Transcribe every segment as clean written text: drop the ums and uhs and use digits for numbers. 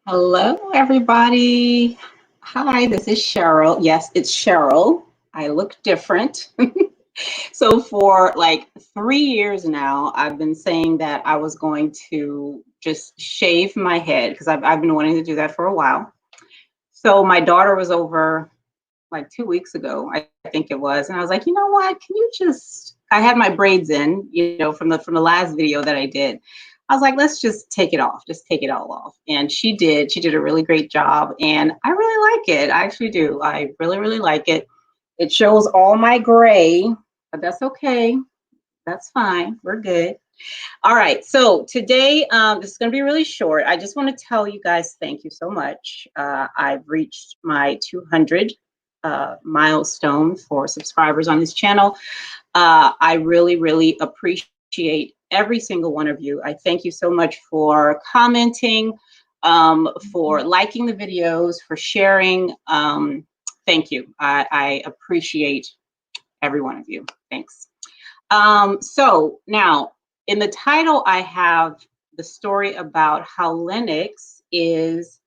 Hello, everybody. Hi, this is Cheryl. Yes, it's Cheryl. I look different. So, for like 3 years now, I've been saying that I was going to just shave my head because I've been wanting to do that for a while. So, my daughter was over like 2 weeks ago, I think it was. And I was like, you know what? Can you just, I had my braids in, from the last video that I did. I was like, let's just take it off, just take it all off. And she did. She did a really great job. And I really like it. I actually do. I really, really like it. It shows all my gray, but that's okay. That's fine. We're good. All right. So today, this is going to be really short. I just want to tell you guys thank you so much. I've reached my 200 milestone for subscribers on this channel. I really, really appreciate every single one of you. I thank you so much for commenting, for liking the videos, for sharing. Thank you. I appreciate every one of you. Thanks. So now, in the title, I have the story about how Linux is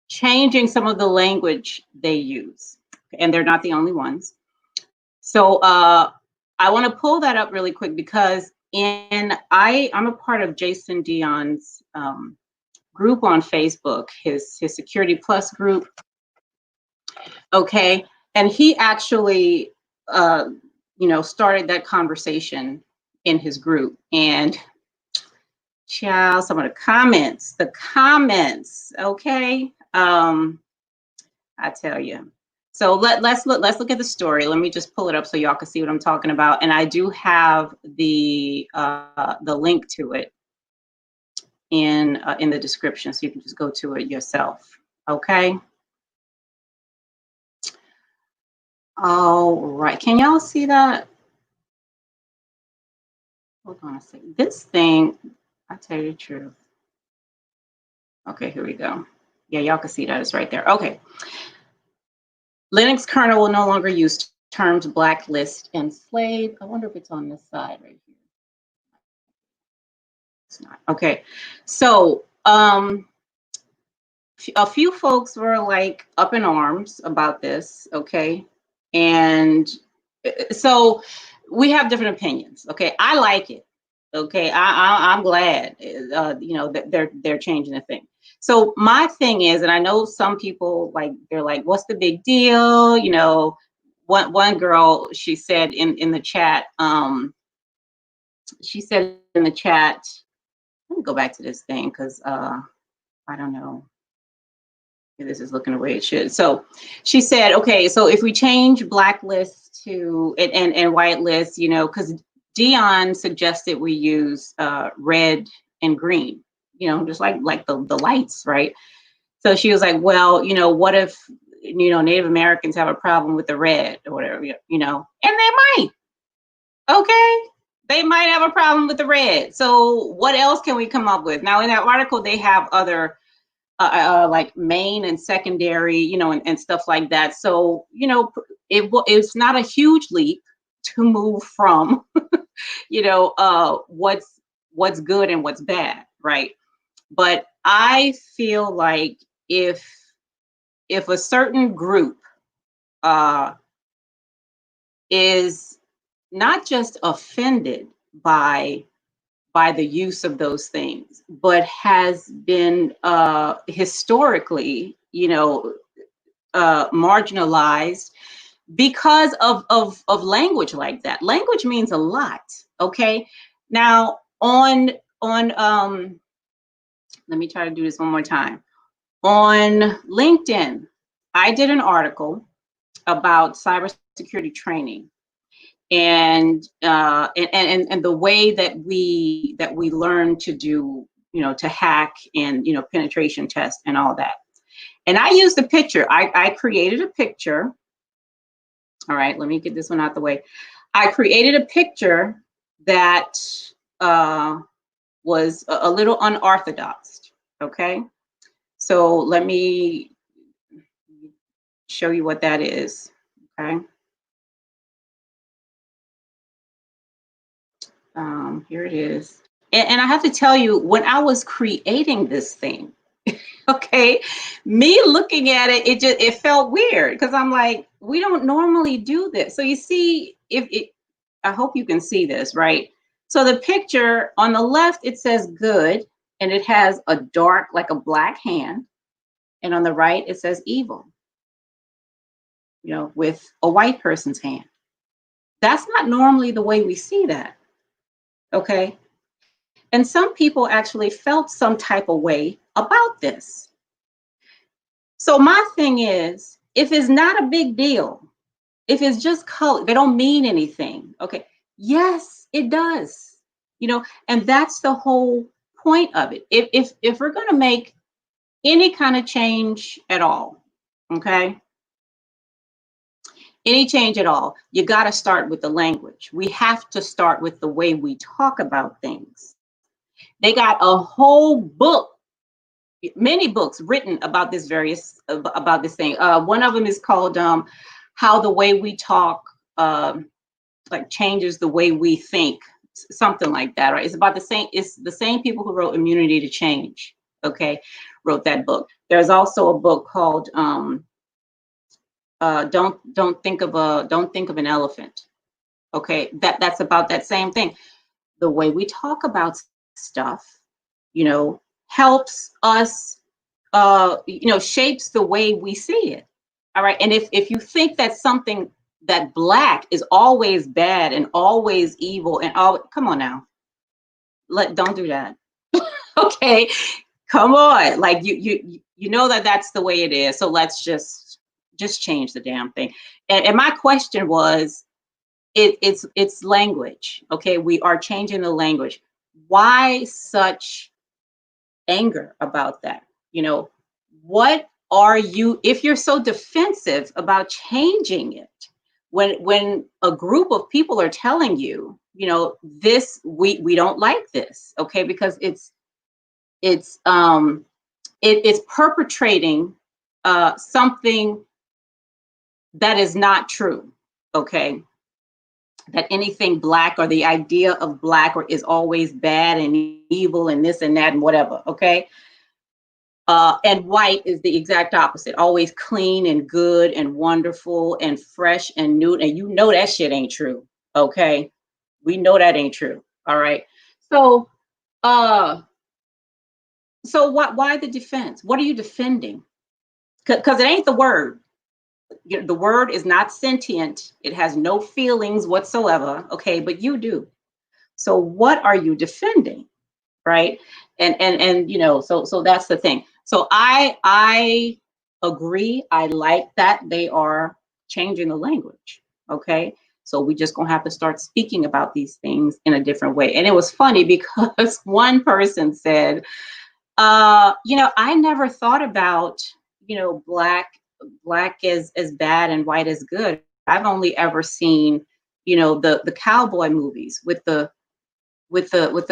changing some of the language they use, and they're not the only ones. So I want to pull that up really quick because I'm a part of Jason Dion's group on Facebook, his Security Plus group. Okay, and he actually started that conversation in his group. And child, some of the comments, okay. I tell you. So let's look at the story. Let me just pull it up so y'all can see what I'm talking about. And I do have the link to it in the description, so you can just go to it yourself. Okay. All right. Can y'all see that? Hold on a second. This thing, I tell you the truth. Okay, here we go. Yeah, y'all can see that. It's right there. Okay. Linux kernel will no longer use terms blacklist and slave. I wonder if it's on this side right here. It's not. Okay. So a few folks were like up in arms about this, okay? And so we have different opinions, okay? I like it, okay? I'm glad, that they're changing the thing. So my thing is, and I know some people they're like, what's the big deal? You know, one girl, she said in the chat, she said in the chat, let me go back to this thing because I don't know. This is looking the way it should. So she said, okay, so if we change blacklist to and whitelist, because Dion suggested we use red and green, just like the lights, right? So she was like, well, what if Native Americans have a problem with the red or whatever, and they might, okay, they might have a problem with the red. So what else can we come up with? Now in that article, they have other like main and secondary, and stuff like that. So, it's not a huge leap to move from, what's good and what's bad, right? But I feel like if a certain group is not just offended by the use of those things, but has been historically, marginalized because of language like that. Language means a lot. Okay. Now on let me try to do this one more time. On LinkedIn, I did an article about cybersecurity training and the way that we learn to do, to hack and penetration test and all that. And I used a picture. I created a picture. All right, let me get this one out the way. I created a picture that was a little unorthodox. Okay, so let me show you what that is. Okay. Here it is. And I have to tell you, when I was creating this thing, Okay, me looking at it, it felt weird because I'm like, we don't normally do this. So you see, if it, I hope you can see this, right? So the picture on the left, it says good, and it has a dark, like a black hand, and on the right, it says evil, with a white person's hand. That's not normally the way we see that. Okay. And some people actually felt some type of way about this. So my thing is, if it's not a big deal, if it's just color, they don't mean anything. Okay. Yes, it does. And that's the whole point of it. If we're going to make any kind of change at all, okay, any change at all, you got to start with the language. We have to start with the way we talk about things. They got a whole book, many books written about about this thing. One of them is called "How the Way We Talk like changes the way we think," something like that. Right? It's about the same. It's the same people who wrote Immunity to Change. Okay, wrote that book. There's also a book called Don't Think of an Elephant. Okay, that's about that same thing. The way we talk about stuff, helps us, shapes the way we see it. All right. And if you think that something that black is always bad and always evil and all, come on now, don't do that. Okay, come on. Like you know that's the way it is. So let's just change the damn thing. And my question was, it's language. Okay, we are changing the language. Why such anger about that? What are you, if you're so defensive about changing it, when a group of people are telling you, this, we don't like this, okay, because it's perpetrating something that is not true, okay, that anything black or the idea of black or is always bad and evil and this and that and whatever, okay. And white is the exact opposite, always clean and good and wonderful and fresh and new. And that shit ain't true. Okay. We know that ain't true. All right. So, why the defense? What are you defending? Because it ain't the word. The word is not sentient. It has no feelings whatsoever. Okay. But you do. So what are you defending? Right. And so that's the thing. So I agree. I like that they are changing the language. Okay. So we just gonna have to start speaking about these things in a different way. And it was funny because one person said, I never thought about, black as bad and white as good. I've only ever seen, the cowboy movies with the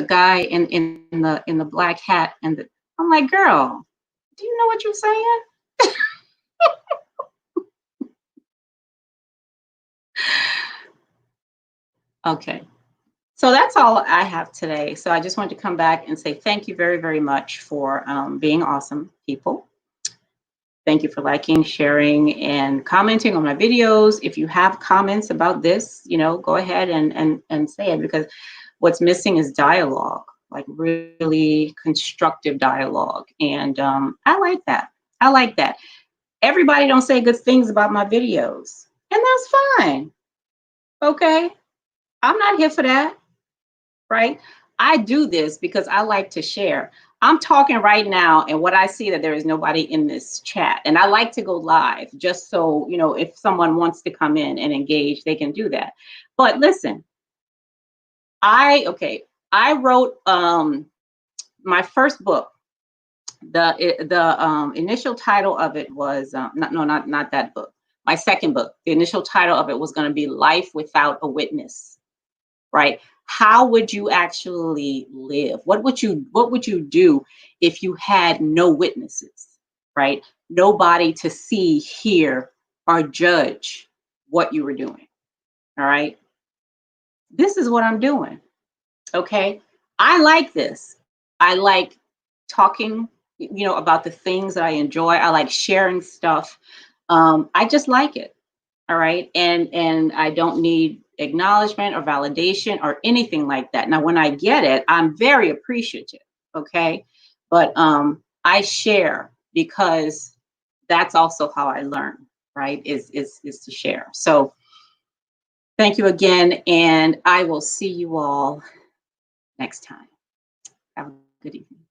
guy in the black hat and I'm like, girl, do you know what you're saying? Okay. So that's all I have today. So I just wanted to come back and say thank you very, very much for being awesome people. Thank you for liking, sharing, and commenting on my videos. If you have comments about this, go ahead and say it, because what's missing is dialogue, like really constructive dialogue. And I like that. I like that. Everybody don't say good things about my videos, and that's fine. Okay. I'm not here for that, right? I do this because I like to share. I'm talking right now, and what I see that there is nobody in this chat. And I like to go live just so, if someone wants to come in and engage, they can do that. But listen, I wrote my first book. The initial title of it was not that book. My second book. The initial title of it was going to be Life Without a Witness. Right? How would you actually live? What would you do if you had no witnesses? Right? Nobody to see, hear, or judge what you were doing. All right? This is what I'm doing. Okay? I like this. I like talking, you know, about the things that I enjoy. I like sharing stuff. I just like it. All right. And I don't need acknowledgement or validation or anything like that. Now, when I get it, I'm very appreciative. Okay. But I share because that's also how I learn, right? Is to share. So thank you again. And I will see you all next time. Have a good evening.